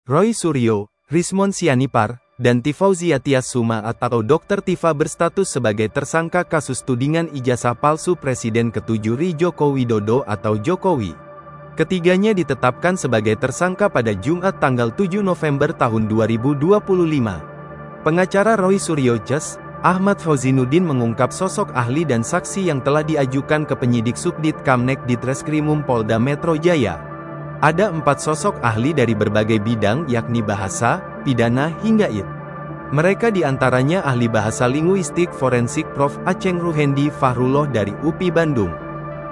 Roy Suryo, Rismon Sianipar, dan Tifauziah Tias Suma atau Dr. Tifa berstatus sebagai tersangka kasus tudingan ijazah palsu Presiden ke-7 RI Joko Widodo atau Jokowi. Ketiganya ditetapkan sebagai tersangka pada Jumat tanggal 7 November tahun 2025. Pengacara Roy Suryo Ches, Ahmad Fauzinuddin mengungkap sosok ahli dan saksi yang telah diajukan ke penyidik Subdit Kamnek Ditreskrimum Polda Metro Jaya. Ada 4 sosok ahli dari berbagai bidang yakni bahasa, pidana hingga IT. Mereka diantaranya ahli bahasa linguistik forensik Prof. Aceng Ruhendi Fahrullah dari UPI Bandung.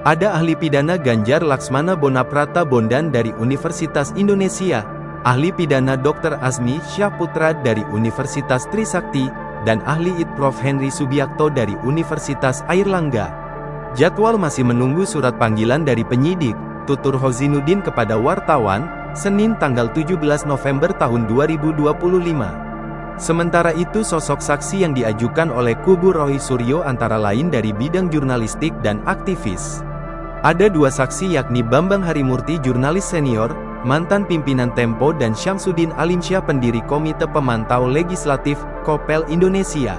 Ada ahli pidana Ganjar Laksmana Bonaprata Bondan dari Universitas Indonesia, ahli pidana Dr. Azmi Syahputra dari Universitas Trisakti, dan ahli IT Prof. Henry Subiakto dari Universitas Airlangga. Jadwal masih menunggu surat panggilan dari penyidik, tutur Fauzinuddin kepada wartawan, Senin tanggal 17 November tahun 2025. Sementara itu sosok saksi yang diajukan oleh kubu Roy Suryo antara lain dari bidang jurnalistik dan aktivis. Ada 2 saksi yakni Bambang Harimurti jurnalis senior, mantan pimpinan Tempo dan Syamsuddin Alinsyah pendiri Komite Pemantau Legislatif, Kopel Indonesia.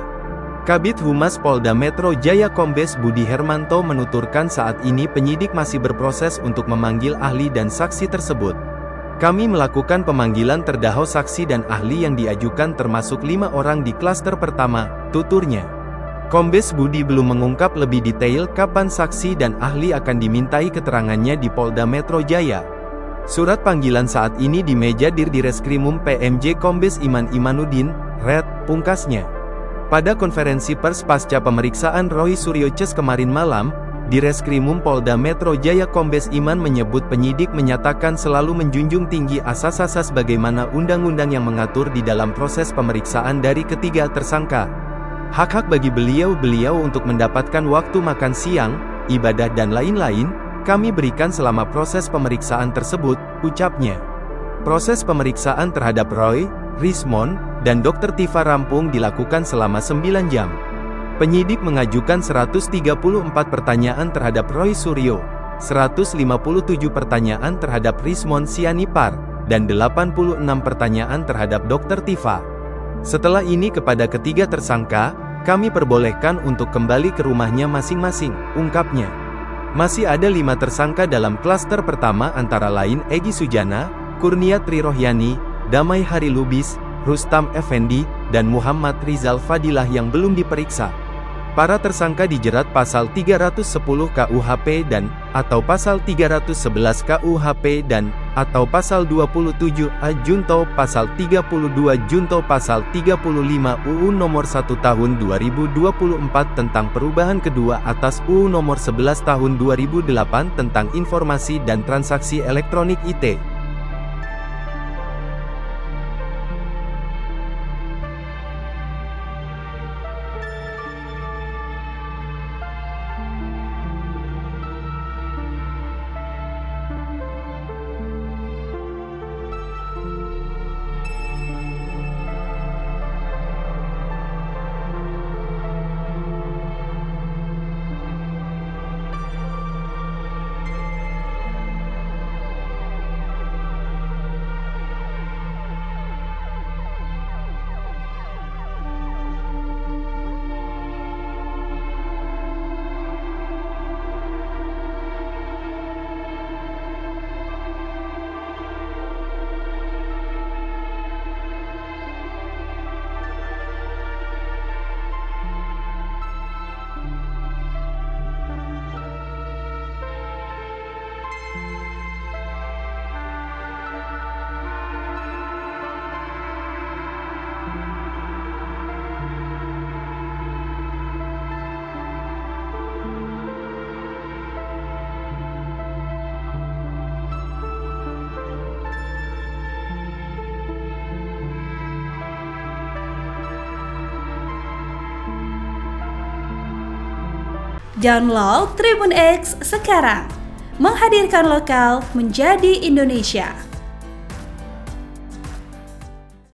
Kabid Humas Polda Metro Jaya Kombes Budi Hermanto menuturkan saat ini penyidik masih berproses untuk memanggil ahli dan saksi tersebut. Kami melakukan pemanggilan terdahulu saksi dan ahli yang diajukan termasuk 5 orang di klaster pertama, tuturnya. Kombes Budi belum mengungkap lebih detail kapan saksi dan ahli akan dimintai keterangannya di Polda Metro Jaya. Surat panggilan saat ini di meja Dirdireskrimum PMJ Kombes Iman Imanuddin, Red, pungkasnya. Pada konferensi pers pasca pemeriksaan Roy Suryo Ches kemarin malam, Direskrimum Polda Metro Jaya Kombes Iman menyebut penyidik menyatakan selalu menjunjung tinggi asas-asas bagaimana undang-undang yang mengatur di dalam proses pemeriksaan dari ketiga tersangka. Hak-hak bagi beliau untuk mendapatkan waktu makan siang, ibadah dan lain-lain, kami berikan selama proses pemeriksaan tersebut, ucapnya. Proses pemeriksaan terhadap Roy, Rismon, dan Dr. Tifa rampung dilakukan selama 9 jam. Penyidik mengajukan 134 pertanyaan terhadap Roy Suryo, 157 pertanyaan terhadap Rismon Sianipar, dan 86 pertanyaan terhadap Dr. Tifa. Setelah ini kepada ketiga tersangka, kami perbolehkan untuk kembali ke rumahnya masing-masing, ungkapnya. Masih ada 5 tersangka dalam klaster pertama antara lain Egy Sujana, Kurnia Trirohyani, Damai Hari Lubis, Rustam Effendi, dan Muhammad Rizal Fadilah yang belum diperiksa. Para tersangka dijerat pasal 310 KUHP dan atau pasal 311 KUHP dan atau pasal 27A Junto, pasal 32 Junto, pasal 35 UU Nomor 1 Tahun 2024 tentang perubahan kedua atas UU Nomor 11 Tahun 2008 tentang informasi dan transaksi elektronik IT. Download Tribun X sekarang, menghadirkan lokal menjadi Indonesia.